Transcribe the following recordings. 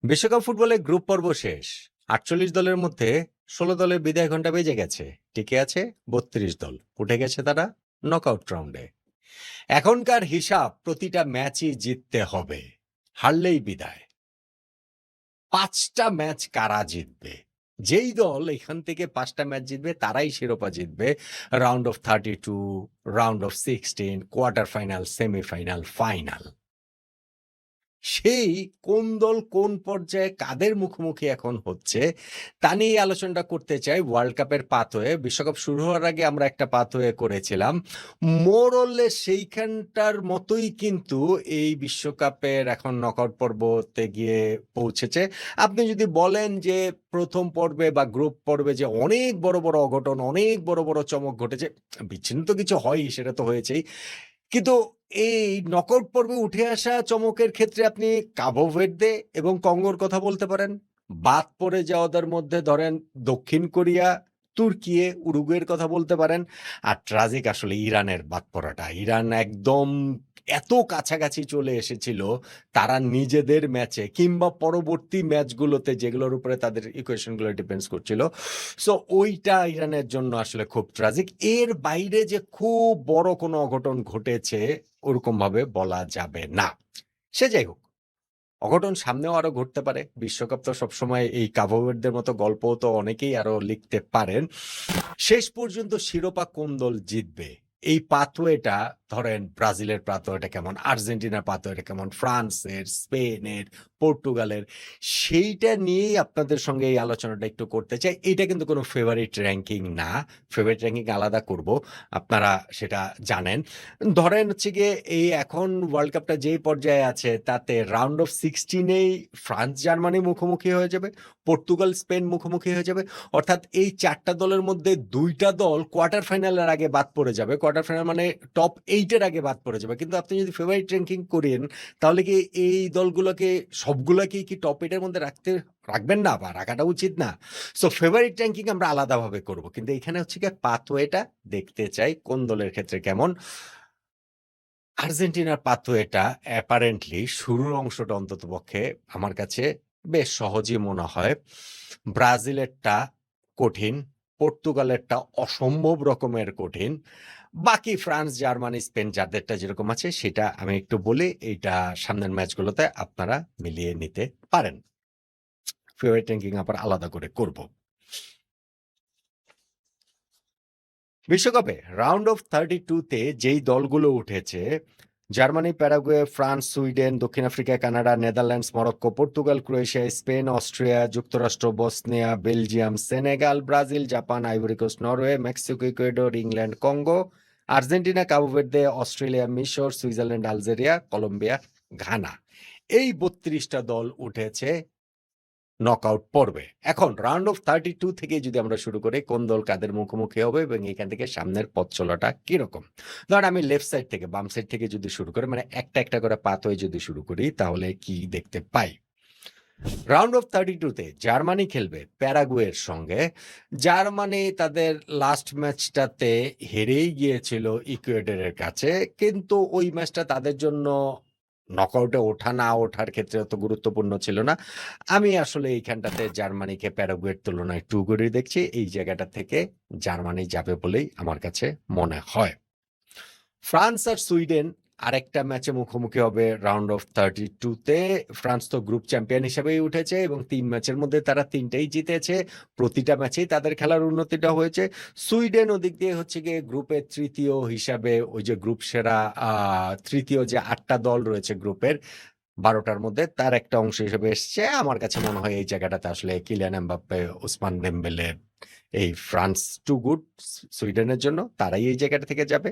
বিশ্বকাপ ফুটবলে গ্রুপ পর্ব শেষ। ৪৮ দলের মধ্যে ১৬ দলের বিদায় ঘণ্টা বেজে গেছে। টিকে আছে ৩২ দল। উঠে গেছে তারা নকআউট রাউন্ডে। এখনকার হিসাব প্রতিটা ম্যাচই জিততে হবে, হারলেই বিদায়। ৫টা ম্যাচ কারা জিতবে? যেই দল এখান থেকে ৫টা ম্যাচ জিতবে তারাই শিরোপা জিতবে। Round of 32, round of 16, quarter final, semifinal, final. সেই কোন দল কোন পর্যায়ে কাদের মুখোমুখি এখন হচ্ছে তা নিয়ে আলোচনাটা করতে চাই। ওয়ার্ল্ড কাপের পাথওয়ে, বিশ্বকাপ শুরু হওয়ার আগে আমরা একটা পাথওয়ে করেছিলাম। মোর অর লেস সেইখানটার মতোই কিন্তু এই বিশ্বকাপের এখন নকআউট পর্বতে গিয়ে পৌঁছেছে। আপনি যদি বলেন যে প্রথম পর্বে বা গ্রুপ পর্বে যে অনেক বড় বড় অঘটন, অনেক বড় বড় চমক ঘটেছে, বিচ্ছিন্ন তো কিছু হয়ই, সেটা তো হয়েছেই। কিন্তু এই নকআউট পর্বে উঠে আসা চমকের ক্ষেত্রে আপনি কাবো ভের্দে এবং কঙ্গোর কথা বলতে পারেন। বাদ পড়ে যাওয়াদের মধ্যে ধরেন দক্ষিণ কোরিয়া, তুর্কি, উরুগুয়ের কথা বলতে পারেন। আর ট্রাজিক আসলে ইরানের বাদ পড়াটা। ইরান একদম এত কাছাকাছি চলে এসেছিল তারা নিজেদের ম্যাচে কিংবা পরবর্তী ম্যাচগুলোতে যেগুলোর উপরে তাদের ইকুয়েশন গুলো ডিপেন্ডস করছিল। সো ওইটা ইরানের জন্য আসলে খুব ট্রাজিক। এর বাইরে যে খুব বড় কোনো অঘটন ঘটেছে ওরকম ভাবে বলা যাবে না। সে যাই হোক, অঘটন সামনেও আরো ঘটতে পারে। বিশ্বকাপ তো সবসময় এই কাবো ভের্দের মতো গল্প তো অনেকেই আরো লিখতে পারেন। শেষ পর্যন্ত শিরোপা কোন দল জিতবে, এই পাথওয়েটা ধরেন ব্রাজিলের পাথওয়েটা কেমন, আর্জেন্টিনার পাথওয়েটা কেমন, ফ্রান্সের, স্পেনের, পর্তুগালের, সেইটা নিয়েই আপনাদের সঙ্গে এই আলোচনাটা একটু করতে চাই। এটা কিন্তু কোনো ফেভারিট র্যাঙ্কিং না। ফেভারিট র্যাঙ্কিং আলাদা করব, আপনারা সেটা জানেন। ধরেন হচ্ছে গিয়ে এই এখন ওয়ার্ল্ড কাপটা যেই পর্যায়ে আছে তাতে রাউন্ড অফ 16 এই ফ্রান্স জার্মানি মুখোমুখি হয়ে যাবে, পর্তুগাল স্পেন মুখোমুখি হয়ে যাবে। অর্থাৎ এই 4টা দলের মধ্যে 2টা দল কোয়ার্টার ফাইনালের আগে বাদ পড়ে যাবে। কোয়ার্টার ফাইনাল মানে টপ 8 এর আগে বাদ পড়ে যাবে। কিন্তু আপনি যদি ফেভারিট র্যাঙ্কিং করেন তাহলে কি এই দলগুলোকে সবগুলাকেই কি টপ 8 এর মধ্যে রাখবেন না, বা রাখাটা উচিত না? সো ফেভারিট র্যাঙ্কিং আমরা আলাদাভাবে করব। কিন্তু এখানে হচ্ছে গিয়ে পাথওয়েটা দেখতে চাই কোন দলের ক্ষেত্রে কেমন। আর্জেন্টিনার পাথওয়েটা অ্যাপারেন্টলি শুরুর অংশটা অন্ততপক্ষে আমার কাছে বেশ সহজই মনে হয়। ব্রাজিলেরটা কঠিন, পর্তুগালেরটা অসম্ভব রকমের কঠিন। বাকি ফ্রান্স, জার্মানি, স্পেন যাদেরটা যেরকম আছে সেটা আমি একটু বলি। এইটা সামনের ম্যাচগুলোতে আপনারা মিলিয়ে নিতে পারেন। ফেভারিট র্যাঙ্কিং আবার আলাদা করে করব। বিশ্বকাপে রাউন্ড অফ 32 তে যেই দলগুলো উঠেছে, জার্মানি, প্যারাগুয়ে, ফ্রান্স, সুইডেন, দক্ষিণ Africa, Canada, Netherlands, Morocco, Portugal, Croatia, Spain, Austria, যুক্তরাষ্ট্র, Bosnia, Belgium, Senegal, Brazil, Japan, Ivory Coast, Norway, Mexico, Ecuador, England, Congo, Argentina, Cabo Verde, Australia, মিশর, সুইজারল্যান্ড, আলজেরিয়া, কলম্বিয়া, ঘানা। এই 32টা দল উঠেছে knockout পর্বে। এখন round of 32 থেকে যদি আমরা শুরু করি কোন দল কাদের মুখোমুখি হবে এবং এখান থেকে সামনের পথ চলাটা কিরকম। ধরেন আমি লেফট সাইড থেকে বাম সাইড থেকে যদি শুরু করি, মানে একটা একটা করে পাথওয়ে যদি শুরু করি তাহলে কি দেখতে পাই। রাউন্ড অফ 32 তে জার্মানি খেলবে প্যারাগুয়ের সঙ্গে। জার্মানি তাদের লাস্ট ম্যাচটাতে হেরেই গিয়েছিল ইকুয়েডরের কাছে, কিন্তু ওই ম্যাচটা তাদের জন্য নকআউটে ওঠা না ওঠার ক্ষেত্রে অত গুরুত্বপূর্ণ ছিল না। আমি আসলে এইখানটাতে জার্মানিকে প্যারাগুয়ের তুলনায় 2 করে দেখছি। এই জায়গাটা থেকে জার্মানি যাবে বলেই আমার কাছে মনে হয়। ফ্রান্স আর সুইডেন আরেকটা ম্যাচে মুখোমুখি হবে রাউন্ড অফ 32 তে। ফ্রান্স তো গ্রুপ চ্যাম্পিয়ন হিসেবেই উঠেছে এবং 3 ম্যাচের মধ্যে তারা 3টাই জিতেছে। প্রতিটা ম্যাচেই তাদের খেলার উন্নতিটা হয়েছে। সুইডেন ওদিক দিয়ে হচ্ছে গিয়ে গ্রুপের 3য় হিসাবে, ওই যে গ্রুপ সেরা 3য় যে 8টা দল রয়েছে গ্রুপের 12টার মধ্যে তার একটা অংশ হিসেবে এসছে। আমার কাছে মনে হয় এই জায়গাটাতে আসলে কিলিয়ান এমবাপ্পে, ওসমান ডেম্বেলে, এই ফ্রান্স টু গুড সুইডেনের জন্য, তারাই এই জায়গাটা থেকে যাবে।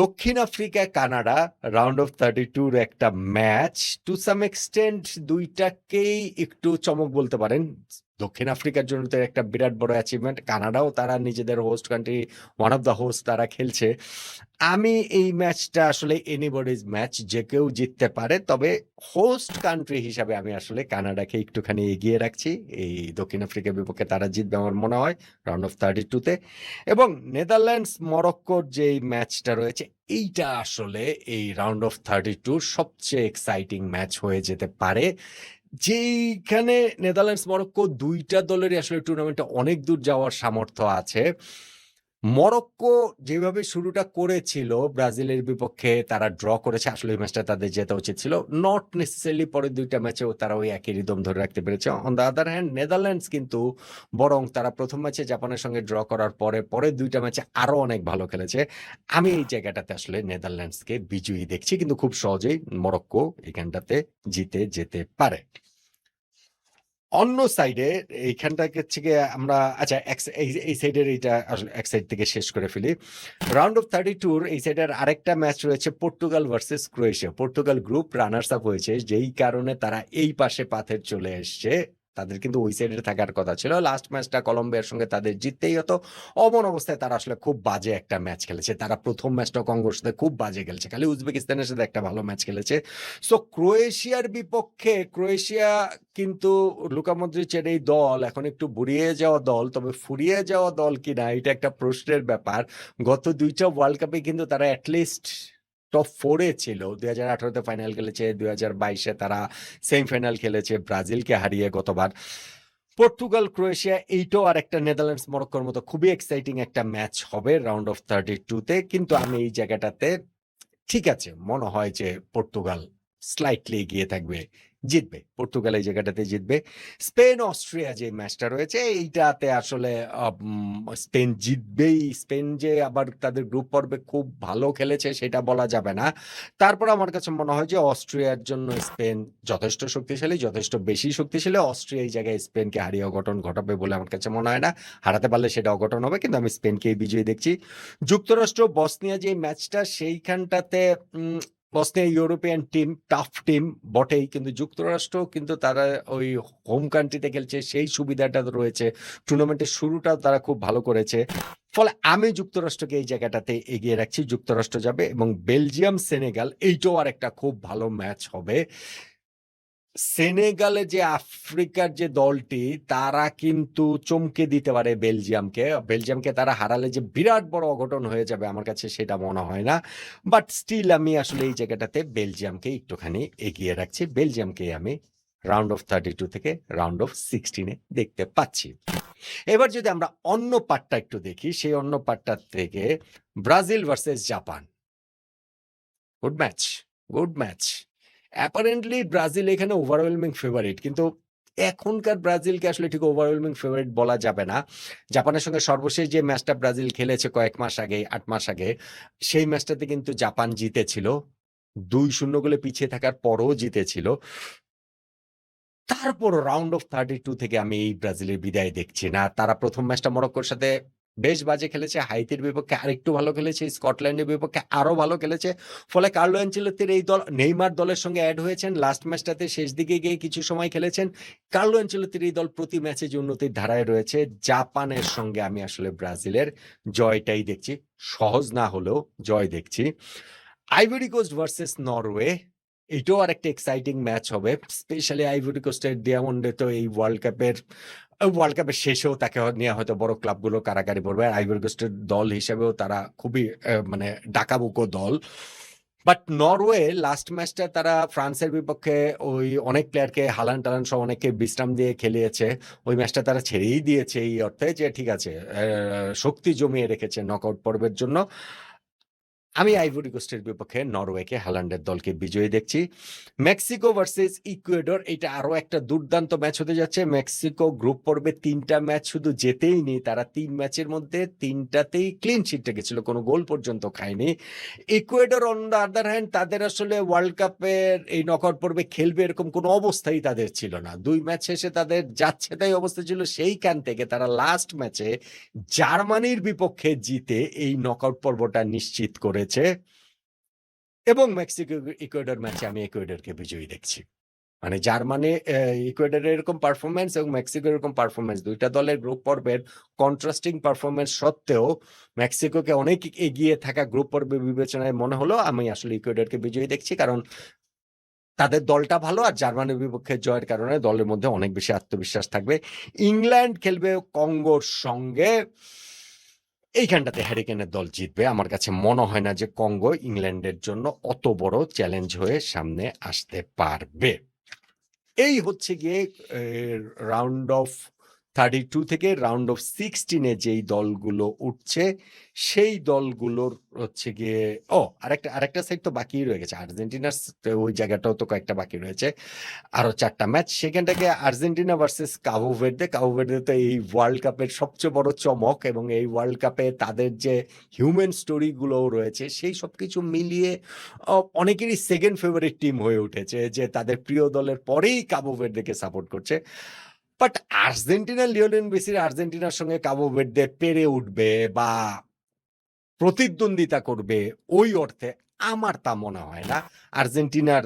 দক্ষিণ আফ্রিকা, কানাডা রাউন্ড অফ 32 এর একটা ম্যাচ। টু সাম এক্সটেন্ট 2টাকেই একটু চমক বলতে পারেন। দক্ষিণ আফ্রিকার জন্য তো একটা বিরাট বড় অ্যাচিভমেন্ট। কানাডাও তারা নিজেদের host country, one of the host তারা খেলছে। আমি এই ম্যাচটা আসলে এনিবডিজ ম্যাচ, যে কেউ জিততে পারে। তবে হোস্ট কান্ট্রি হিসাবে আমি আসলে কানাডাকে একটুখানি এগিয়ে রাখছি। এই দক্ষিণ আফ্রিকার বিপক্ষে তারা জিতবে আমার মনে হয় রাউন্ড অফ 32 তে। এবং নেদারল্যান্ডস মরক্কোর যে ম্যাচটা রয়েছে এইটা আসলে এই রাউন্ড অফ 32 সবচেয়ে এক্সাইটিং ম্যাচ হয়ে যেতে পারে। যেইখানে নেদারল্যান্ডস, মরক্কো ২ টা দলেরই আসলে টুর্নামেন্টে অনেক দূর যাওয়ার সামর্থ্য আছে। মরক্কো যেভাবে শুরুটা করেছিল ব্রাজিলের বিপক্ষে তারা ড্র করেছে। আসলে এই ম্যাচটা তাদের জেতা উচিত ছিল। নট নেসেসারিলি পরের ২ টা ম্যাচেও তারা ওই একই রিদম ধরে রাখতে পেরেছে। On the other hand Netherlands কিন্তু বরং তারা ১ম ম্যাচে জাপানের সঙ্গে ড্র করার পরে পরের ২ টা ম্যাচে আরো অনেক ভালো খেলেছে। আমি এই জায়গাটাতে আসলে নেদারল্যান্ডসকে বিজয়ী দেখছি, কিন্তু খুব সহজেই মরক্কো এখানটাতে জিতে যেতে পারে। অন্য সাইডে এইখানটাকে হচ্ছে গিয়ে আমরা আচ্ছা এই সাইডের এইটা আসলে এক সাইড থেকে শেষ করে ফেলি। রাউন্ড অফ 32 এই সাইডের আরেকটা ম্যাচ রয়েছে Portugal versus Croatia. Portugal group runners up হয়েছে, যেই কারণে তারা এই পাশে পাথের চলে এসছে। তাদের কিন্তু ওই সাইডে থাকার কথা ছিল। লাস্ট ম্যাচটা কলম্বিয়ার সঙ্গে তাদের জিততেই হতো। অমন অবস্থায় তারা আসলে খুব বাজে একটা ম্যাচ খেলেছে। তারা প্রথম ম্যাচটা কঙ্গোর সাথে খুব বাজে খেলেছে, খালি উজবেকিস্তানের সাথে একটা ভালো ম্যাচ খেলেছে। সো ক্রোয়েশিয়ার বিপক্ষে ক্রোয়েশিয়া কিন্তু লুকা মদ্রিচের এই দল এখন একটু বুড়িয়ে যাওয়া দল, তবে ফুরিয়ে যাওয়া দল কিনা এটা একটা প্রশ্নের ব্যাপার। গত ২ টা ওয়ার্ল্ড কাপে কিন্তু তারা অ্যাটলিস্ট টপ 4 এ ছিল। ২০১৮ তে ফাইনাল খেলেছে, ২০২২ এ তারা সেমিফাইনাল খেলেছে ব্রাজিলকে হারিয়ে গতবার। পর্তুগাল ক্রোয়েশিয়া এইটাও আরেকটা নেদারল্যান্ডস মরক্কোর মতো খুবই এক্সাইটিং একটা ম্যাচ হবে রাউন্ড অফ 32 তে। কিন্তু আমি এই জায়গাটাতে ঠিক আছে, মনে হয় যে পর্তুগাল স্লাইটলি এগিয়ে থাকবে, জিতবে। পর্তুগাল এই জায়গাটাতে জিতবে। স্পেন অস্ট্রিয়া যে ম্যাচটা রয়েছে এইটাতে আসলে স্পেন জিতবেই। স্পেন যে আবার তাদের গ্রুপ পর্বে খুব ভালো খেলেছে সেটা বলা যাবে না। তারপর আমার কাছে মনে হয় যে অস্ট্রিয়ার জন্য স্পেন যথেষ্ট শক্তিশালী, যথেষ্ট বেশি শক্তিশালী। অস্ট্রিয়া এই জায়গায় স্পেনকে হারিয়ে অঘটন ঘটাবে বলে আমার কাছে মনে হয় না। হারাতে পারলে সেটা অঘটন হবে, কিন্তু আমি স্পেনকেই বিজয়ী দেখছি। যুক্তরাষ্ট্র বসনিয়া যে ম্যাচটা সেইখানটাতে Bosnia European team, tough team বটেই, কিন্তু যুক্তরাষ্ট্র কিন্তু তারা ওই হোম কান্ট্রিতে খেলছে, সেই সুবিধাটা রয়েছে। টুর্নামেন্টের শুরুটাও তারা খুব ভালো করেছে। ফলে আমি যুক্তরাষ্ট্রকে এই জায়গাটাতে এগিয়ে রাখছি। যুক্তরাষ্ট্র যাবে এবং বেলজিয়াম সেনেগাল এইটাও আর একটা খুব ভালো ম্যাচ হবে। সেনেগালে যে আফ্রিকার যে দলটি তারা কিন্তু চমকে দিতে পারে বেলজিয়ামকে। বেলজিয়ামকে তারা হারালে যে বিরাট বড় অঘটন হয়ে যাবে আমার কাছে সেটা মনে হয় না। বাট স্টিল আমি আসলে এই জায়গাটাতে বেলজিয়ামকে একটুখানি এগিয়ে রাখছি। বেলজিয়ামকে আমি রাউন্ড অফ 32 থেকে রাউন্ড অফ 16 এ দেখতে পাচ্ছি। এবার যদি আমরা অন্য পার্টটা একটু দেখি, সেই অন্য পার্টটা থেকে Brazil versus Japan. Good match, good match. Apparently Brazil এখানে ওভারওয়েলমিং ফেভারিট, কিন্তু এখনকার ব্রাজিলকে আসলে ঠিক ওভারওয়েলমিং ফেভারিট বলা যাবে না। জাপানের সঙ্গে সর্বশেষ যে ম্যাচটা ব্রাজিল খেলেছে কয়েক মাস আগে, ৮ মাস আগে, সেই ম্যাচটাতে কিন্তু জাপান জিতেছিল। ২-০ গোলে পিছিয়ে থাকার পরও জিতেছিল। তারপরও রাউন্ড অফ 32 থেকে আমি এই ব্রাজিলের বিদায় দেখছি না। তারা ১ম ম্যাচটা মরক্কোর সাথে বেশ বাজে খেলেছে। হাইতির বিপক্ষে আরেকটু ভালো খেলেছে। স্কটল্যান্ডের বিপক্ষে আরো ভালো খেলেছে। ফলে কার্লো আনচেলত্তির এই দল নেইমার দলের সঙ্গে এড হয়েছেন। লাস্ট ম্যাচটাতে শেষ দিকে গিয়ে কিছু সময় খেলেছেন। কার্লো আনচেলত্তির এই দল প্রতি ম্যাচে যে উন্নতির ধারায় রয়েছে। জাপানের সঙ্গে আমি আসলে ব্রাজিলের জয়টাই দেখছি। সহজ না হলেও জয় দেখছি। আইভরি কোস্ট ভার্সেস নরওয়ে, এটাও আরেকটা এক্সাইটিং ম্যাচ হবে। স্পেশালি আইভরি কোস্টের ডিয়ামন্ডে তো এই ওয়ার্ল্ড কাপের শেষেও তাকে নিয়ে হয়তো বড় ক্লাবগুলো কারাকারি পড়বে। আইভরি কোস্টের দল হিসেবেও তারা খুবই মানে ডাকাবুকো দল। বাট নরওয়ে লাস্ট ম্যাচটা তারা ফ্রান্সের বিপক্ষে ওই অনেক প্লেয়ারকে হালান-টালান সহ অনেককে বিশ্রাম দিয়ে খেলিয়েছে। ওই ম্যাচটা তারা ছেড়েই দিয়েছে এই অর্থে যে ঠিক আছে, শক্তি জমিয়ে রেখেছে নকআউট পর্বের জন্য। আমি আইভরি কোস্টের বিপক্ষে নরওয়েকে, হালান্ডের দলকে বিজয়ী দেখছি। মেক্সিকো ভার্সেস ইকুয়েডর, এটা আরো একটা দুর্দান্ত ম্যাচ হতে যাচ্ছে। মেক্সিকো গ্রুপ পর্বে ৩টা ম্যাচ শুধু জেতেই নি, তারা ৩ ম্যাচের মধ্যে ৩টাতেই ক্লিন শিট রেখেছিল, কোনো গোল পর্যন্ত খায়নি। Ecuador on the other hand, তাদের আসলে ওয়ার্ল্ড কাপের এই নকআউট পর্বে খেলবে এরকম কোনো অবস্থাই তাদের ছিল না। ২ ম্যাচ শেষে তাদের যাচ্ছে তাই অবস্থা ছিল। সেইখান থেকে তারা লাস্ট ম্যাচে জার্মানির বিপক্ষে জিতে এই নকআউট পর্বটা নিশ্চিত করেছে। এবং মেক্সিকো ইকুয়েডর ম্যাচে আমি ইকুয়েডরকে বিজয়ী দেখছি। মানে জার্মানি ইকুয়েডরের এরকম পারফরম্যান্স এবং মেক্সিকোর এরকম পারফরম্যান্স, ২ টা দলের গ্রুপ পর্বের কন্ট্রাস্টিং পারফরম্যান্স সত্ত্বেও মেক্সিকোকে অনেক এগিয়ে থাকা গ্রুপ পর্বে বিবেচনায় মনে হলো আমি আসলে ইকুয়েডরকে বিজয়ী দেখছি, কারণ তাদের দলটা ভালো আর জার্মানির বিপক্ষে জয়ের কারণে দলের মধ্যে অনেক বেশি আত্মবিশ্বাস থাকবে। ইংল্যান্ড খেলবে কঙ্গোর সঙ্গে। এইখানটাতে হ্যারিকেনের দল জিতবে। আমার কাছে মনে হয় না যে কঙ্গো ইংল্যান্ডের জন্য অত বড় চ্যালেঞ্জ হয়ে সামনে আসতে পারবে। এই হচ্ছে গিয়ে রাউন্ড অফ 32 থেকে রাউন্ড অফ 16 এ যেই দলগুলো উঠছে সেই দলগুলোর হচ্ছে গিয়ে আরেকটা সাইড তো বাকিই রয়ে গেছে। আর্জেন্টিনার ওই জায়গাটাও তো কয়েকটা বাকি রয়েছে। আরো 4টা ম্যাচ। সেখানটাকে Argentina versus Cabo Verde. Cabo Verde তো এই ওয়ার্ল্ড কাপের সবচেয়ে বড় চমক এবং এই ওয়ার্ল্ড কাপে তাদের যে হিউম্যান স্টোরি গুলোও রয়েছে সেই সবকিছু মিলিয়ে অনেকেরই সেকেন্ড ফেভারিট টিম হয়ে উঠেছে যে তাদের প্রিয় দলের পরেই কাবো ভের্দেকে সাপোর্ট করছে। বাট আর্জেন্টিনা লিওনেল মেসির আর্জেন্টিনার সঙ্গে কাবো ভের্দে পেরে উঠবে বা প্রতিদ্বন্দ্বিতা করবে ওই অর্থে আমার তা মনে হয় না। আর্জেন্টিনার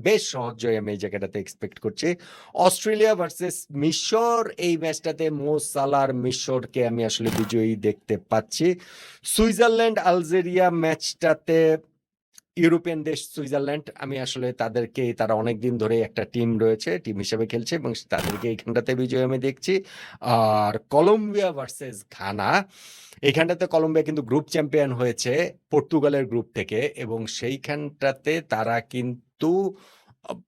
বেশ সহজ জয় আমি এই জায়গাটাতে এক্সপেক্ট করছি। অস্ট্রেলিয়া ভার্সেস মিশর, এই ম্যাচটাতে মো সালার মিশরকে আমি আসলে বিজয়ী দেখতে পাচ্ছি। সুইজারল্যান্ড আলজেরিয়া ম্যাচটাতে ইউরোপিয়ান দেশ সুইজারল্যান্ড, আমি আসলে তারা অনেকদিন ধরে একটা টিম রয়েছে, টিম হিসেবে খেলছে এবং তাদেরকে এইখানটাতে বিজয় আমি দেখছি। আর কলম্বিয়া ভার্সেস ঘানা, এইখানটাতে কলম্বিয়া কিন্তু গ্রুপ চ্যাম্পিয়ন হয়েছে পর্তুগালের গ্রুপ থেকে এবং সেইখানটাতে তারা কিন্তু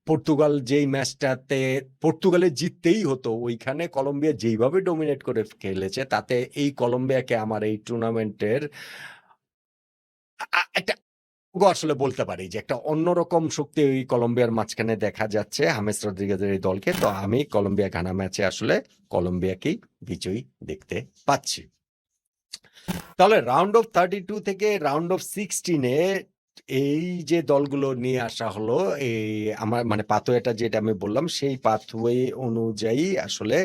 পর্তুগাল যেই ম্যাচটাতে পর্তুগালে জিততেই হতো, ওইখানে কলম্বিয়া যেইভাবে ডমিনেট করে খেলেছে তাতে এই কলম্বিয়াকে আমার এই টুর্নামেন্টের একটা আসলে বলতে পারি যে একটা অন্যরকম শক্তি ওই কলম্বিয়ার মাঝখানে দেখা যাচ্ছে হামেস রদ্রিগেজের এই দলকে। তো আমি কলম্বিয়া ঘানা ম্যাচে আসলে কলম্বিয়াকেই বিজয়ী দেখতে পাচ্ছি। তাহলে রাউন্ড অফ 32 থেকে রাউন্ড অফ 16-এ এই যে দলগুলো নিয়ে আসা হলো, এই আমার মানে পাথওয়েটা যেটা আমি বললাম সেই পাথওয়ে অনুযায়ী আসলে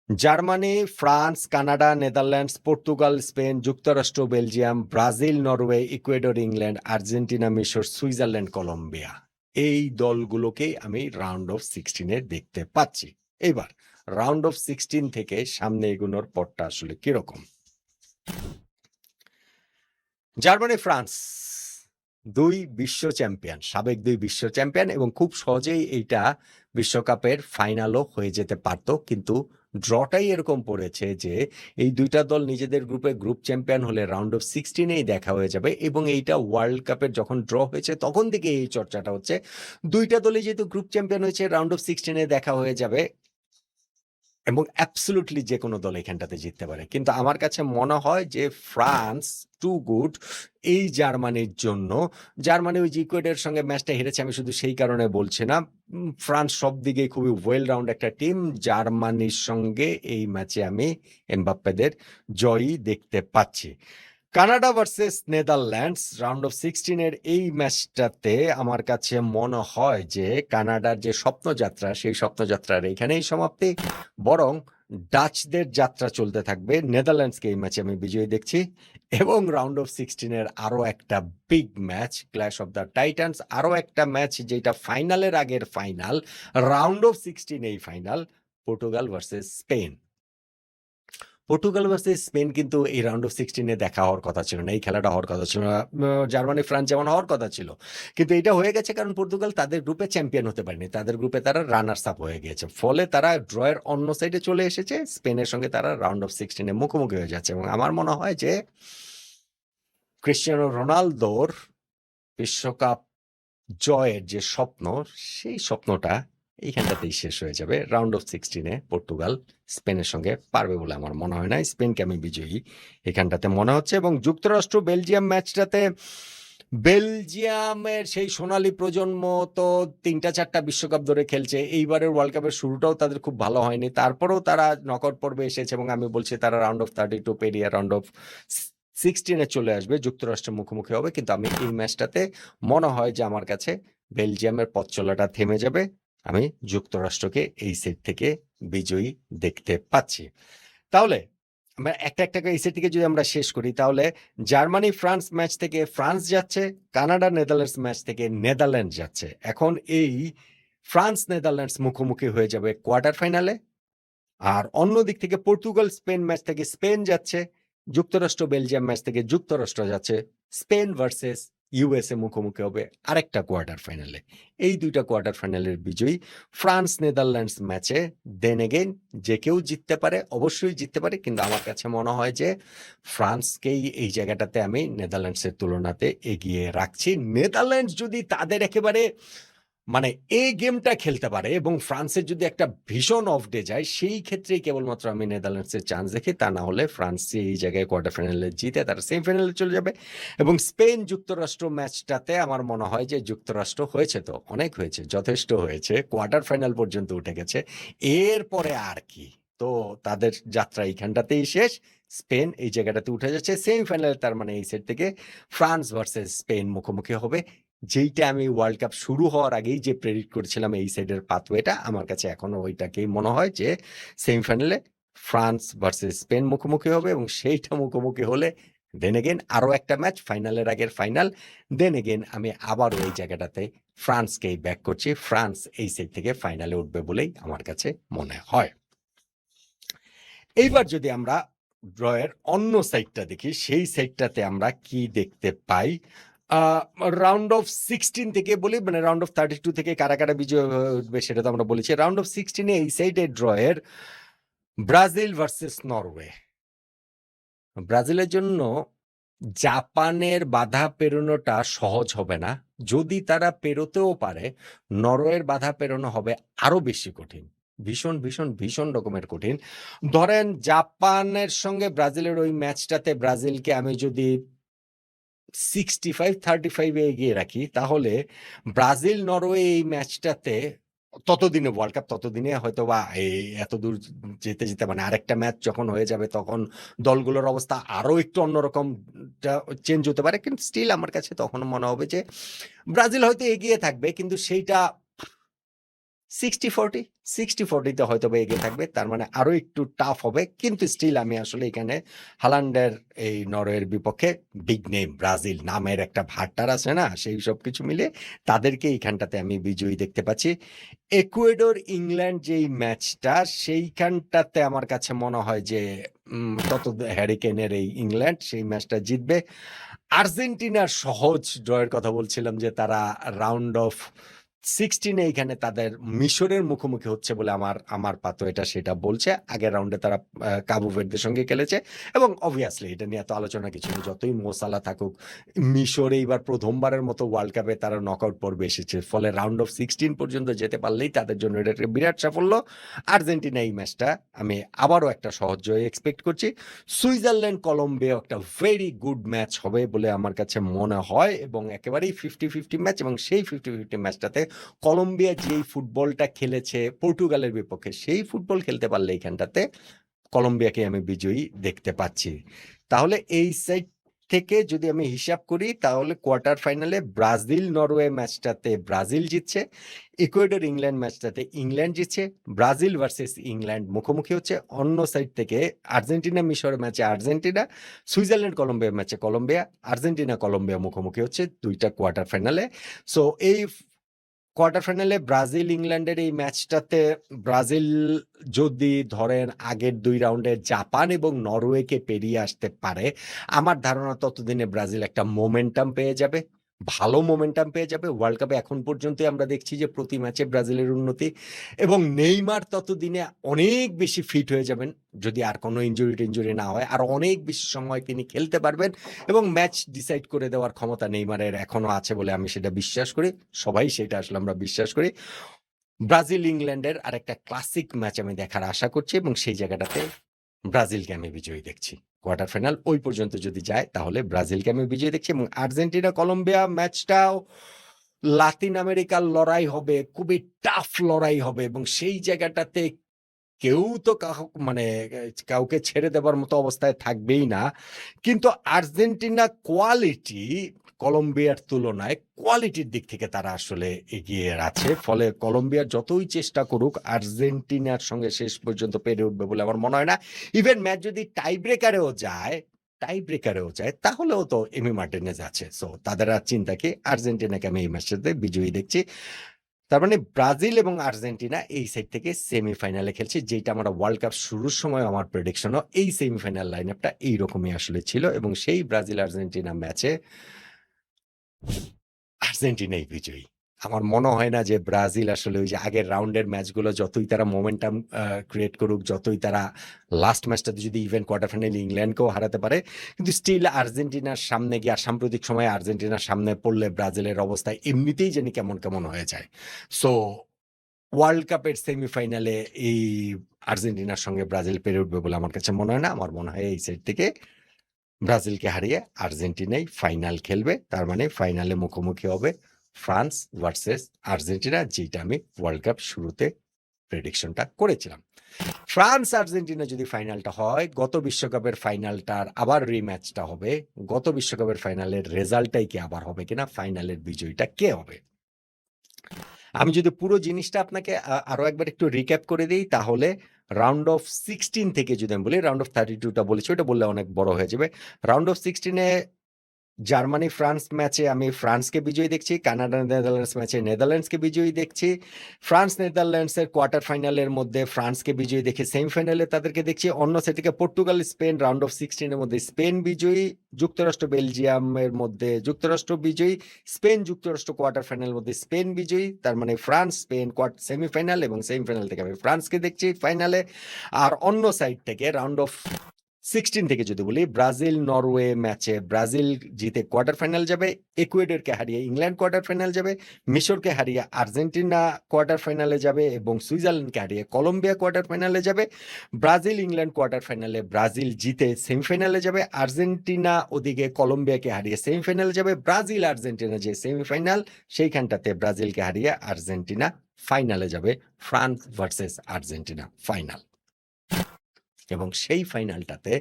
Germany, France, Canada, Netherlands, Portugal, Spain, যুক্তরাষ্ট্র, Belgium, Brazil, Norway, Ecuador, England, Argentina, মিশর, সুইজারল্যান্ড, কলম্বিয়া, এই দলগুলোকেই আমি রাউন্ড অফ 16-এ দেখতে পাচ্ছি। এবার রাউন্ড অফ 16 থেকে সামনে এগোনোর পথটা আসলে কিরকম? জার্মানি, ফ্রান্স সাবেক 2 বিশ্ব চ্যাম্পিয়ন এবং খুব সহজেই এইটা বিশ্বকাপের ফাইনালও হয়ে যেতে পারত, কিন্তু ড্রটাই এরকম পড়েছে যে এই দুইটা দল নিজেদের গ্রুপ চ্যাম্পিয়ন হলে রাউন্ড অফ 16-এই দেখা হয়ে যাবে এবং এইটা ওয়ার্ল্ড কাপের যখন ড্র হয়েছে তখন থেকে এই চর্চাটা হচ্ছে দুইটা দলই যেহেতু গ্রুপ চ্যাম্পিয়ন হয়েছে রাউন্ড অফ 16-এ দেখা হয়ে যাবে এবং অ্যাবসলুটলি যে কোনো দল এখানটাতে জিততে পারে। কিন্তু আমার কাছে মনে হয় যে ফ্রান্স টু গুড এই জার্মানির জন্য। জার্মানি ওই ইকুয়েডরের সঙ্গে ম্যাচটা হেরেছে, আমি শুধু সেই কারণে বলছি না। ফ্রান্স সব দিকে খুবই ওয়েল রাউন্ড একটা টিম। জার্মানির সঙ্গে এই ম্যাচে আমি এমবাপ্পেদের জয়ই দেখতে পাচ্ছি। Canada versus Netherlands round of 16-এর এই ম্যাচটাতে আমার কাছে মনে হয় যে কানাডার যে স্বপ্নযাত্রা সেই স্বপ্নযাত্রার এইখানেই সমাপ্তি, বরং ডাচদের যাত্রা চলতে থাকবে। নেদারল্যান্ডসকে এই ম্যাচে আমি বিজয়ী দেখছি এবং রাউন্ড অফ 16-এর আরো একটা big match, clash of the Titans, আরো একটা ম্যাচ যেটা ফাইনালের আগের ফাইনাল, রাউন্ড অফ 16 এই final, Portugal versus Spain. Portugal versus Spain কিন্তু এই রাউন্ড অফ 16-এ দেখা হওয়ার কথা ছিল না, এই খেলাটা হওয়ার কথা ছিল না। জার্মানি, ফ্রান্স যেমন হওয়ার কথা ছিল, কিন্তু এটা হয়ে গেছে কারণ পর্তুগাল তাদের গ্রুপে চ্যাম্পিয়ন হতে পারেনি, তাদের গ্রুপে তারা রানার্স আপ হয়ে গিয়েছে, ফলে তারা ড্রয়ের অন্য সাইডে চলে এসেছে। স্পেনের সঙ্গে তারা রাউন্ড অফ 16-এ মুখোমুখি হয়ে যাচ্ছে এবং আমার মনে হয় যে ক্রিশ্চিয়ানো রোনালদোর বিশ্বকাপ জয়ের যে স্বপ্ন, সেই স্বপ্নটা এইখানটাতেই শেষ হয়ে যাবে। রাউন্ড অফ 16-এ পর্তুগাল স্পেনের সঙ্গে পারবে বলে আমার মনে হয় না। স্পেনকে আমি বিজয়ী এখানটাতে মনে হচ্ছে। এবং যুক্তরাষ্ট্র বেলজিয়াম ম্যাচটাতে বেলজিয়ামের সেই সোনালী প্রজন্ম তো 3-4টা বিশ্বকাপ ধরে খেলছে, এইবারের ওয়ার্ল্ড কাপের শুরুটাও তাদের খুব ভালো হয়নি, তারপরেও তারা নকআউট পর্বে এসেছে এবং আমি বলছি তারা রাউন্ড অফ 32 পেরিয়ে রাউন্ড অফ 16-এ চলে আসবে, যুক্তরাষ্ট্রের মুখোমুখি হবে। কিন্তু আমি এই ম্যাচটাতে মনে হয় যে আমার কাছে বেলজিয়ামের পথ চলাটা থেমে যাবে, আমি যুক্তরাষ্ট্রকে এই সেট থেকে বিজয়ী দেখতে পাচ্ছি। তাহলে আমরা একটা করে এই সেট থেকে যদি আমরা শেষ করি, তাহলে জার্মানি ফ্রান্স ম্যাচ থেকে ফ্রান্স যাচ্ছে, কানাডা নেদারল্যান্ডস ম্যাচ থেকে নেদারল্যান্ড যাচ্ছে। এখন এই ফ্রান্স নেদারল্যান্ডস মুখোমুখি হয়ে যাবে কোয়ার্টার ফাইনালে, আর অন্য দিক থেকে পর্তুগাল স্পেন ম্যাচ থেকে স্পেন যাচ্ছে, যুক্তরাষ্ট্র বেলজিয়াম ম্যাচ থেকে যুক্তরাষ্ট্র যাচ্ছে। স্পেন ভার্সেস ইউএসএ মুখোমুখি হবে আরেকটা কোয়ার্টার ফাইনালে। এই ২ টা কোয়ার্টার ফাইনালের বিজয়ী ফ্রান্স নেদারল্যান্ডস ম্যাচে দেন এগেইন যে কেউ জিততে পারে, অবশ্যই জিততে পারে। কিন্তু আমার কাছে মনে হয় যে ফ্রান্সকেই এই জায়গাটাতে আমি নেদারল্যান্ডসের তুলনাতে এগিয়ে রাখছি। নেদারল্যান্ডস যদি তাদের একেবারে মানে এই গেমটা খেলতে পারে এবং ফ্রান্সের যদি একটা ভীষণ অফ ডে যায়, সেই ক্ষেত্রেই কেবলমাত্র আমি নেদারল্যান্ডসের চান্স দেখি। তা না হলে ফ্রান্সই এই জায়গায় কোয়ার্টার ফাইনালে জিতে তারা সেমিফাইনালে চলে যাবে এবং স্পেন যুক্তরাষ্ট্র ম্যাচটাতে আমার মনে হয় যে যুক্তরাষ্ট্র হয়েছে তো, অনেক হয়েছে, যথেষ্ট হয়েছে। কোয়ার্টার ফাইনাল পর্যন্ত উঠে গেছে। এরপরে আর কি? তো তাদের যাত্রা এইখানটাতেই শেষ। স্পেন এই জায়গাটাতে উঠে যাচ্ছে সেমিফাইনালে, তার মানে এই সেট থেকে ফ্রান্স ভার্সেস স্পেন মুখোমুখি হবে। যেইটা আমি ওয়ার্ল্ড কাপ শুরু হওয়ার আগেই যে প্রেডিক্ট করেছিলাম এই সাইডের পাথওয়েটা, আমার কাছে এখনো ওইটাকেই মনে হয় যে সেমিফাইনালে ফ্রান্স ভার্সেস স্পেন মুখোমুখি হবে এবং সেইটা মুখোমুখি হলে দেন এগেইন আরো একটা ম্যাচ, ফাইনালের আগের ফাইনাল। দেন এগেইন আমি আবারও এই জায়গাটাতে ফ্রান্সকেই ব্যাক করছি। ফ্রান্স এই সাইড থেকে ফাইনালে উঠবে বলেই আমার কাছে মনে হয়। এইবার যদি আমরা ড্রয়ের অন্য সাইডটা দেখি, সেই সাইডটাতে আমরা কি দেখতে পাই? রাউন্ড অফ 16 থেকে বলি, মানে রাউন্ড অফ 32 থেকে কারা কারা বিজয় উঠবে সেটা তো আমরা বলেছি। রাউন্ড অফ 16 এ এই সাইডে ড্রয়ের ব্রাজিল ভার্সেস নরওয়ে। ব্রাজিলের জন্য জাপানের বাধা পেরোনোটা সহজ হবে না। যদি তারা পেরোতেও পারে, নরওয়ের বাধা পেরোনো হবে আরো বেশি কঠিন। ভীষণ, ভীষণ, ভীষণ রকমের কঠিন। ধরেন জাপানের সঙ্গে ব্রাজিলের ওই ম্যাচটাতে ব্রাজিলকে আমি যদি 65-35 এ এগিয়ে রাখি, তাহলে ব্রাজিল নরওয়ে এই ম্যাচটাতে ততদিনে ওয়ার্ল্ড কাপ ততদিনে হয়তোবা এতদূর যেতে মানে আরেকটা ম্যাচ যখন হয়ে যাবে তখন দলগুলোর অবস্থা আরো একটু অন্যরকম চেঞ্জ হতে পারে। কিন্তু স্টিল আমার কাছে তখনও মনে হবে যে ব্রাজিল হয়তো এগিয়ে থাকবে, কিন্তু সেইটা 60-40 তে হয়তোবা এগিয়ে থাকবে। তার মানে আরো একটু টাফ হবে। কিন্তু স্টিল আমি আসলে এখানে হালান্ডের এই নরওয়ের বিপক্ষে বিগ নেম ব্রাজিল নামের একটা ভাট্টার আছে না? সেই সবকিছু মিলিয়ে তাদেরকে এইখানটাতে আমি বিজয়ী দেখতে পাচ্ছি। ইকুয়েডর ইংল্যান্ড যেই ম্যাচটা, সেইখানটাতে আমার কাছে মনে হয় যে তত হ্যারি কেনের এই ইংল্যান্ড সেই ম্যাচটা জিতবে। আর্জেন্টিনার সহজ ড্রয়ের কথা বলছিলাম যে তারা রাউন্ড অফ 16 এ এইখানে তাদের মিশরের মুখোমুখি হচ্ছে বলে আমার পাতো এটা সেটা বলছে। আগের রাউন্ডে তারা কাবু ভের্দের সঙ্গে খেলেছে এবং অবভিয়াসলি এটা নিয়ে এত আলোচনা কিছু নেই। যতই মো সালাহ থাকুক, মিশরে এইবার প্রথমবারের মতো ওয়ার্ল্ড কাপে তারা নকআউট পর্বে এসেছে। ফলে রাউন্ড অফ 16 পর্যন্ত যেতে পারলেই তাদের জন্য এটা একটা বিরাট সাফল্য। আর্জেন্টিনা এই ম্যাচটা আমি আবারও একটা সহজ জয় এক্সপেক্ট করছি। সুইজারল্যান্ড কলম্বিয়া একটা ভেরি গুড ম্যাচ হবে বলে আমার কাছে মনে হয় এবং একেবারেই 50-50 ম্যাচ এবং সেই 50-50 ম্যাচটাতে কলম্বিয়া যেই ফুটবলটা খেলেছে পর্তুগালের বিপক্ষে, সেই ফুটবল খেলতে পারলে এইখানটাতে কলম্বিয়াকে আমি বিজয়ী দেখতে পাচ্ছি। তাহলে এই সাইড থেকে যদি আমি হিসাব করি, তাহলে কোয়ার্টার ফাইনালে ব্রাজিল নরওয়ে ম্যাচটাতে ব্রাজিল জিতছে, ইকুয়েডর ইংল্যান্ড ম্যাচটাতে ইংল্যান্ড জিতছে, ব্রাজিল ভার্সেস ইংল্যান্ড মুখোমুখি হচ্ছে। অন্য সাইড থেকে আর্জেন্টিনা মিশর ম্যাচে আর্জেন্টিনা, সুইজারল্যান্ড কলম্বিয়া ম্যাচে কলম্বিয়া, আর্জেন্টিনা কলম্বিয়া মুখোমুখি হচ্ছে 2টা কোয়ার্টার ফাইনালে। সো এই কোয়ার্টার ফাইনালে ব্রাজিল ইংল্যান্ডের এই ম্যাচটাতে ব্রাজিল যদি ধরেন আগের 2 রাউন্ডে জাপান এবং নরওয়েকে পেরিয়ে আসতে পারে, আমার ধারণা ততদিনে ব্রাজিল একটা মোমেন্টাম পেয়ে যাবে, ভালো মোমেন্টাম পেয়ে যাবে। ওয়ার্ল্ড কাপে এখন পর্যন্তই আমরা দেখছি যে প্রতি ম্যাচে ব্রাজিলের উন্নতি এবং নেইমার ততদিনে অনেক বেশি ফিট হয়ে যাবেন, যদি আর কোনো ইনজুরি না হয়, আর অনেক বেশি সময় তিনি খেলতে পারবেন এবং ম্যাচ ডিসাইড করে দেওয়ার ক্ষমতা নেইমারের এখনো আছে বলে আমি সেটা বিশ্বাস করি। সবাই সেটা আসলে আমরা বিশ্বাস করি। ব্রাজিল ইংল্যান্ডের আরেকটা ক্লাসিক ম্যাচ আমি দেখার আশা করছি এবং সেই জায়গাটাতে ব্রাজিলকে আমি বিজয়ী দেখছি। কোয়ার্টার ফাইনাল ওই পর্যন্ত যদি যায় তাহলে ব্রাজিলকে আমি বিজয়ী দেখছি এবং আর্জেন্টিনা কলম্বিয়া ম্যাচটাও লাতিন আমেরিকার লড়াই হবে, খুবই টাফ লড়াই হবে এবং সেই জায়গাটাতে কেউ তো মানে কাউকে ছেড়ে দেবার মতো অবস্থায় থাকবেই না। কিন্তু আর্জেন্টিনা কোয়ালিটি কলম্বিয়ার তুলনায় কোয়ালিটির দিক থেকে তারা আসলে এগিয়ে আছে। ফলে কলম্বিয়া যতই চেষ্টা করুক আর্জেন্টিনার সঙ্গে শেষ পর্যন্ত পেরে উঠবে বলে আমার মনে হয় না। ইভেন ম্যাচ যদি টাই ব্রেকারেও যায় তাহলেও তো এমি মার্টিনেজ আছে। সো তাদের আর চিন্তা কি, আর্জেন্টিনাকে আমি এই ম্যাচটাতে বিজয়ী দেখছি। তার মানে ব্রাজিল এবং আর্জেন্টিনা এই সাইড থেকে সেমিফাইনালে খেলছে, যেটা আমরা ওয়ার্ল্ড কাপ শুরুর সময় আমার প্রেডিকশনও এই সেমিফাইনাল লাইন আপটা এইরকমই আসলে ছিল এবং সেই ব্রাজিল আর্জেন্টিনা ম্যাচে আর্জেন্টিনাই বিজয়ী। আমার মনে হয় না যে ব্রাজিল আসলে ওই যে আগের রাউন্ডের ম্যাচগুলো যতই তারা মোমেন্টাম ক্রিয়েট করুক, যতই তারা লাস্ট ম্যাচটাতে যদি ইভেন কোয়ার্টার ফাইনালে ইংল্যান্ডকেও হারাতে পারে, কিন্তু স্টিল আর্জেন্টিনার সামনে গিয়ে আর সাম্প্রতিক সময়ে আর্জেন্টিনার সামনে পড়লে ব্রাজিলের অবস্থা এমনিতেই জানি কেমন, কেমন হয়ে যায়। সো ওয়ার্ল্ড কাপের সেমিফাইনালে এই আর্জেন্টিনার সঙ্গে ব্রাজিল পেরে উঠবে বলে আমার কাছে মনে হয় না। আমার মনে হয় এই সাইড থেকে ব্রাজিলকে হারিয়ে আর্জেন্টিনাই ফাইনাল খেলবে। তার মানে ফাইনালে মুখোমুখি হবে ফ্রান্স ভার্সেস আর্জেন্টিনা, যেটা আমি ওয়ার্ল্ড কাপ শুরুতে প্রেডিকশনটা করেছিলাম। ফ্রান্স আর্জেন্টিনা যদি ফাইনালটা হয়, গত বিশ্বকাপের ফাইনালটার আবার রিম্যাচটা হবে। গত বিশ্বকাপের ফাইনালের রেজাল্টটাই কি আবার হবে কিনা, ফাইনালের বিজয়ীটা কে হবে। আমি যদি পুরো জিনিসটা আপনাকে আরো একবার একটু রিক্যাপ করে দিই, তাহলে রাউন্ড অফ 16 থেকে যদি আমি বলি, রাউন্ড অফ 32টা বলেছি, ওটা বললে অনেক বড় হয়ে যাবে। রাউন্ড অফ 16-এ জার্মানি ফ্রান্স ম্যাচে আমি ফ্রান্সকে বিজয়ী দেখছি, কানাডা নেদারল্যান্ডস ম্যাচে নেদারল্যান্ডসকে বিজয়ী দেখছি, ফ্রান্স নেদারল্যান্ডসের কোয়ার্টার ফাইনালের মধ্যে ফ্রান্সকে বিজয়ী দেখে সেমিফাইনালে তাদেরকে দেখছি। অন্য সেট থেকে পর্তুগাল স্পেন রাউন্ড অফ 16-এর মধ্যে স্পেন বিজয়ী, যুক্তরাষ্ট্র বেলজিয়ামের মধ্যে যুক্তরাষ্ট্র বিজয়ী, স্পেন যুক্তরাষ্ট্র কোয়ার্টার ফাইনালের মধ্যে স্পেন বিজয়ী। তার মানে ফ্রান্স স্পেন সেমিফাইনাল, এবং সেমিফাইনাল থেকে আমি ফ্রান্সকে দেখছি ফাইনালে। আর অন্য সাইড থেকে রাউন্ড অফ 16 থেকে যদি বলি, ব্রাজিল নরওয়ে ম্যাচে ব্রাজিল জিতে কোয়ার্টার ফাইনাল যাবে, ইকুয়েডরকে হারিয়ে ইংল্যান্ড কোয়ার্টার ফাইনাল যাবে, মিশরকে হারিয়ে আর্জেন্টিনা কোয়ার্টার ফাইনালে যাবে, এবং সুইজারল্যান্ডকে হারিয়ে কলম্বিয়া কোয়ার্টার ফাইনালে যাবে। ব্রাজিল ইংল্যান্ড কোয়ার্টার ফাইনালে ব্রাজিল জিতে সেমিফাইনালে যাবে, আর্জেন্টিনা ওদিকে কলম্বিয়াকে হারিয়ে সেমিফাইনালে যাবে। ব্রাজিল আর্জেন্টিনা যে সেমিফাইনাল, সেইখানটাতে ব্রাজিলকে হারিয়ে আর্জেন্টিনা ফাইনালে যাবে, ফ্রান্স ভার্সেস আর্জেন্টিনা ফাইনাল। এবং সেই ফাইনালটাতে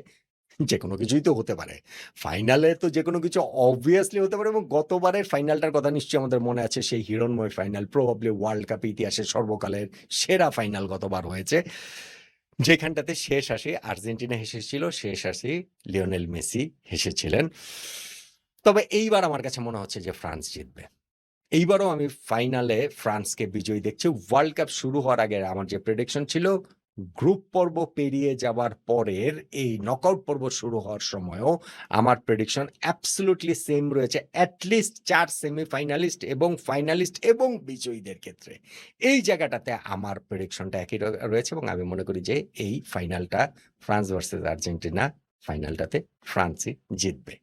যেকোনো কিছুই তো হতে পারে। ফাইনালে তো যেকোনো কিছু অবভিয়াসলি হতে পারে, এবং গতবারের ফাইনালটার কথা নিশ্চয়ই আমাদের মনে আছে, সেই হিরণ্ময় ফাইনাল, প্রবাবলি ওয়ার্ল্ড কাপ ইতিহাসের সর্বকালের সেরা ফাইনাল গতবার হয়েছে, যেখানটাতে শেষ আসে আর্জেন্টিনা হেসেছিল, শেষ আসে লিওনেল মেসি হেসেছিলেন। তবে এইবার আমার কাছে মনে হচ্ছে যে ফ্রান্স জিতবে। এইবারও আমি ফাইনালে ফ্রান্সকে বিজয়ী দেখছি। ওয়ার্ল্ড কাপ শুরু হওয়ার আগে আমার যে প্রেডিকশন ছিল, গ্রুপ পর্ব পেরিয়ে যাবার পরের এই নকআউট পর্ব শুরু হওয়ার সময়ও আমার প্রেডিকশন অ্যাবসলিউটলি সেম রয়েছে, অ্যাটলিস্ট 4 সেমিফাইনালিস্ট এবং ফাইনালিস্ট এবং বিজয়ীদের ক্ষেত্রে। এই জায়গাটাতে আমার প্রেডিকশনটা একই রয়েছে, এবং আমি মনে করি যে এই ফাইনালটা ফ্রান্স ভার্সেস আর্জেন্টিনা, ফাইনালটাতে ফ্রান্সই জিতবে।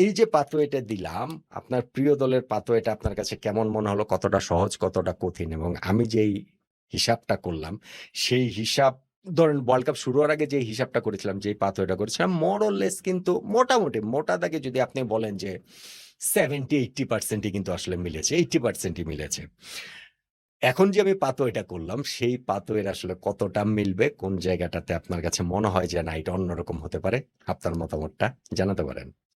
এই যে পাথওয়েটা দিলাম, আপনার প্রিয় দলের পাথওয়েটা আপনার কাছে কেমন মনে হলো? কতটা সহজ, কতটা কঠিন? এবং আমি যেই হিসাবটা করলাম, সেই হিসাব, ধরেন ওয়ার্ল্ড কাপ শুরু হওয়ার আগে যে হিসাবটা করেছিলাম, যেই পাথওয়েটা করেছিলাম, মোর অর লেস কিন্তু মোটামুটি মোটা দাগে যদি আপনি বলেন যে 70-80% কিন্তু আসলে মিলেছে, 80%ই মিলেছে। এখন যে আমি পাথওয়েটা করলাম, সেই পাথওয়ের আসলে কতটা মিলবে, কোন জায়গাটাতে আপনার কাছে মনে হয় যে না এটা অন্যরকম হতে পারে, আপনার মতামতটা জানাতে পারেন।